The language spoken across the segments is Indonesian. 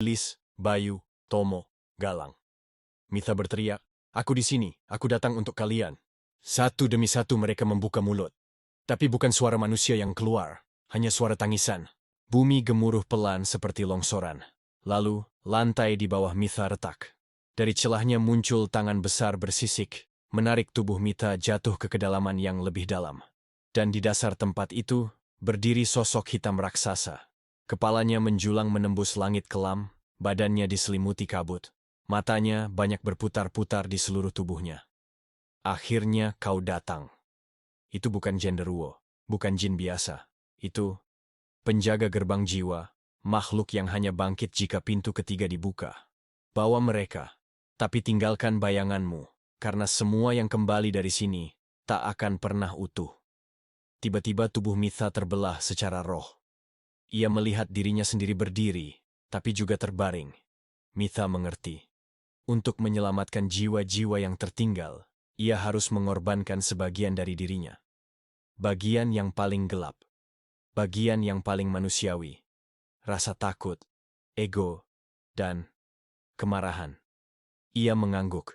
Lilis, Bayu, Tomo, Galang. Mitha berteriak, "Aku di sini, aku datang untuk kalian." Satu demi satu mereka membuka mulut. Tapi bukan suara manusia yang keluar, hanya suara tangisan. Bumi gemuruh pelan seperti longsoran. Lalu, lantai di bawah Mitha retak. Dari celahnya muncul tangan besar bersisik, menarik tubuh Mitha jatuh ke kedalaman yang lebih dalam. Dan di dasar tempat itu, berdiri sosok hitam raksasa. Kepalanya menjulang menembus langit kelam, badannya diselimuti kabut. Matanya banyak berputar-putar di seluruh tubuhnya. Akhirnya kau datang. Itu bukan genderuwo, bukan jin biasa. Itu penjaga gerbang jiwa, makhluk yang hanya bangkit jika pintu ketiga dibuka. Bawa mereka, tapi tinggalkan bayanganmu, karena semua yang kembali dari sini tak akan pernah utuh. Tiba-tiba tubuh Mitha terbelah secara roh. Ia melihat dirinya sendiri berdiri, tapi juga terbaring. Mitha mengerti. Untuk menyelamatkan jiwa-jiwa yang tertinggal, ia harus mengorbankan sebagian dari dirinya. Bagian yang paling gelap. Bagian yang paling manusiawi. Rasa takut, ego, dan kemarahan. Ia mengangguk.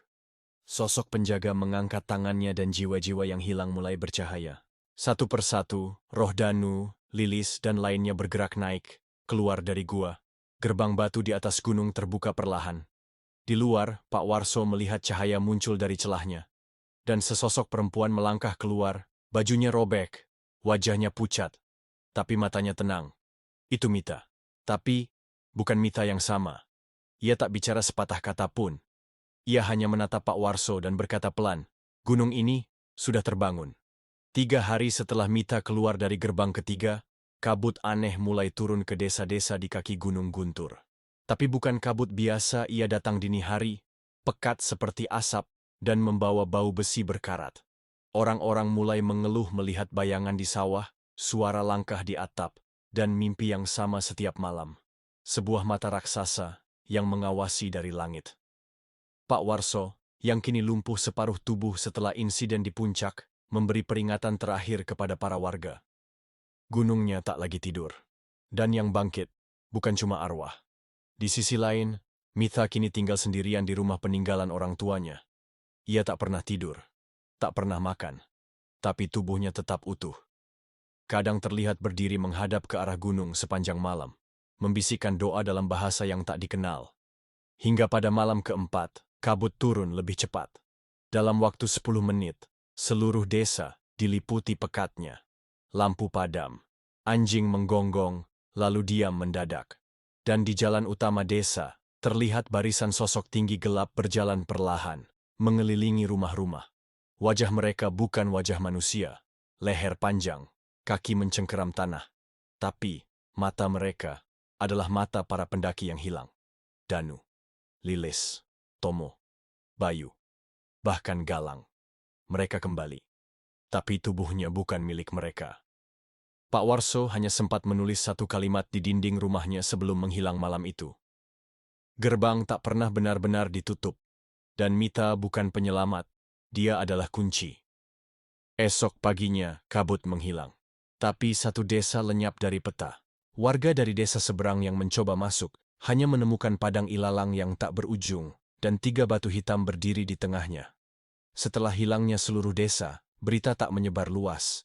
Sosok penjaga mengangkat tangannya dan jiwa-jiwa yang hilang mulai bercahaya. Satu persatu, roh Danu, Lilis, dan lainnya bergerak naik, keluar dari gua. Gerbang batu di atas gunung terbuka perlahan. Di luar, Pak Warso melihat cahaya muncul dari celahnya. Dan sesosok perempuan melangkah keluar, bajunya robek, wajahnya pucat. Tapi matanya tenang. Itu Mitha. Tapi, bukan Mitha yang sama. Ia tak bicara sepatah kata pun. Ia hanya menatap Pak Warso dan berkata pelan, "Gunung ini sudah terbangun." 3 hari setelah Mitha keluar dari gerbang ketiga, kabut aneh mulai turun ke desa-desa di kaki Gunung Guntur. Tapi bukan kabut biasa, ia datang dini hari, pekat seperti asap, dan membawa bau besi berkarat. Orang-orang mulai mengeluh melihat bayangan di sawah, suara langkah di atap, dan mimpi yang sama setiap malam. Sebuah mata raksasa yang mengawasi dari langit. Pak Warso, yang kini lumpuh separuh tubuh setelah insiden di puncak, memberi peringatan terakhir kepada para warga. Gunungnya tak lagi tidur. Dan yang bangkit, bukan cuma arwah. Di sisi lain, Mitha kini tinggal sendirian di rumah peninggalan orang tuanya. Ia tak pernah tidur, tak pernah makan, tapi tubuhnya tetap utuh. Kadang terlihat berdiri menghadap ke arah gunung sepanjang malam, membisikkan doa dalam bahasa yang tak dikenal. Hingga pada malam keempat, kabut turun lebih cepat. Dalam waktu 10 menit, seluruh desa diliputi pekatnya. Lampu padam, anjing menggonggong, lalu diam mendadak. Dan di jalan utama desa, terlihat barisan sosok tinggi gelap berjalan perlahan, mengelilingi rumah-rumah. Wajah mereka bukan wajah manusia, leher panjang, kaki mencengkeram tanah. Tapi, mata mereka adalah mata para pendaki yang hilang. Danu, Lilis, Tomo, Bayu, bahkan Galang. Mereka kembali. Tapi tubuhnya bukan milik mereka. Pak Warso hanya sempat menulis satu kalimat di dinding rumahnya sebelum menghilang malam itu. Gerbang tak pernah benar-benar ditutup. Dan Mitha bukan penyelamat, dia adalah kunci. Esok paginya, kabut menghilang. Tapi satu desa lenyap dari peta. Warga dari desa seberang yang mencoba masuk, hanya menemukan padang ilalang yang tak berujung, dan 3 batu hitam berdiri di tengahnya. Setelah hilangnya seluruh desa, berita tak menyebar luas.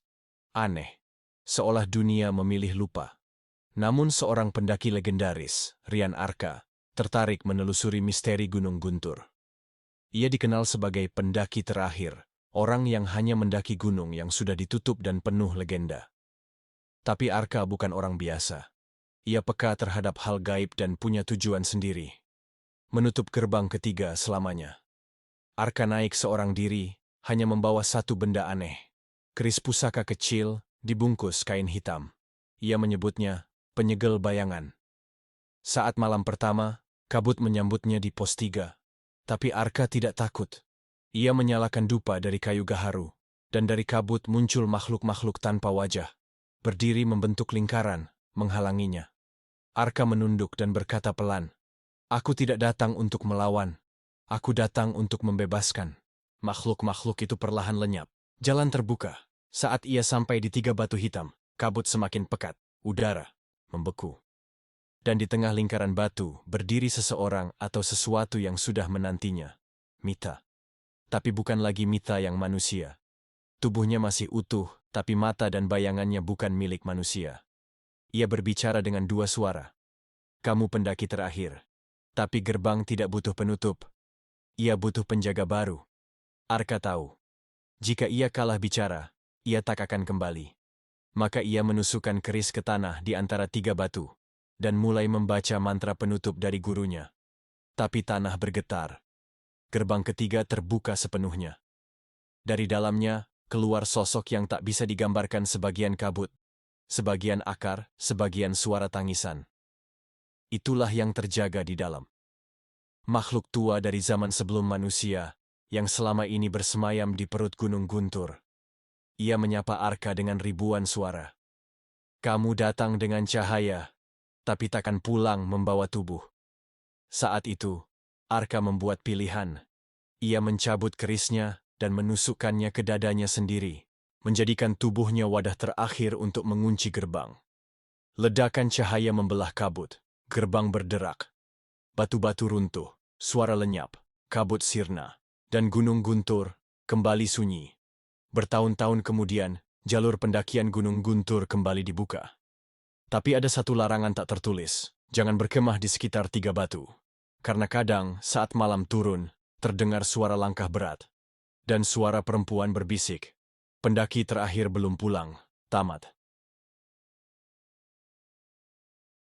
Aneh, seolah dunia memilih lupa. Namun seorang pendaki legendaris, Rian Arka, tertarik menelusuri misteri Gunung Guntur. Ia dikenal sebagai pendaki terakhir, orang yang hanya mendaki gunung yang sudah ditutup dan penuh legenda. Tapi Arka bukan orang biasa. Ia peka terhadap hal gaib dan punya tujuan sendiri. Menutup gerbang ketiga selamanya. Arka naik seorang diri, hanya membawa satu benda aneh. Keris pusaka kecil, dibungkus kain hitam. Ia menyebutnya penyegel bayangan. Saat malam pertama, kabut menyambutnya di pos 3. Tapi Arka tidak takut. Ia menyalakan dupa dari kayu gaharu, dan dari kabut muncul makhluk-makhluk tanpa wajah. Berdiri membentuk lingkaran, menghalanginya. Arka menunduk dan berkata pelan, "Aku tidak datang untuk melawan. Aku datang untuk membebaskan." Makhluk-makhluk itu perlahan lenyap. Jalan terbuka. Saat ia sampai di 3 batu hitam, kabut semakin pekat. Udara membeku. Dan di tengah lingkaran batu berdiri seseorang atau sesuatu yang sudah menantinya. Mita. Tapi bukan lagi Mita yang manusia. Tubuhnya masih utuh, tapi mata dan bayangannya bukan milik manusia. Ia berbicara dengan dua suara. Kamu pendaki terakhir. Tapi gerbang tidak butuh penutup. Ia butuh penjaga baru. Arka tahu. Jika ia kalah bicara, ia tak akan kembali. Maka ia menusukkan keris ke tanah di antara tiga batu, dan mulai membaca mantra penutup dari gurunya. Tapi tanah bergetar. Gerbang ketiga terbuka sepenuhnya. Dari dalamnya, keluar sosok yang tak bisa digambarkan, sebagian kabut, sebagian akar, sebagian suara tangisan. Itulah yang terjaga di dalam. Makhluk tua dari zaman sebelum manusia, yang selama ini bersemayam di perut Gunung Guntur. Ia menyapa Arka dengan ribuan suara. Kamu datang dengan cahaya, tapi takkan pulang membawa tubuh. Saat itu, Arka membuat pilihan. Ia mencabut kerisnya dan menusukkannya ke dadanya sendiri, menjadikan tubuhnya wadah terakhir untuk mengunci gerbang. Ledakan cahaya membelah kabut, gerbang berderak. Batu-batu runtuh, suara lenyap, kabut sirna, dan Gunung Guntur kembali sunyi. Bertahun-tahun kemudian, jalur pendakian Gunung Guntur kembali dibuka. Tapi ada satu larangan tak tertulis, jangan berkemah di sekitar tiga batu. Karena kadang saat malam turun, terdengar suara langkah berat. Dan suara perempuan berbisik, pendaki terakhir belum pulang, tamat.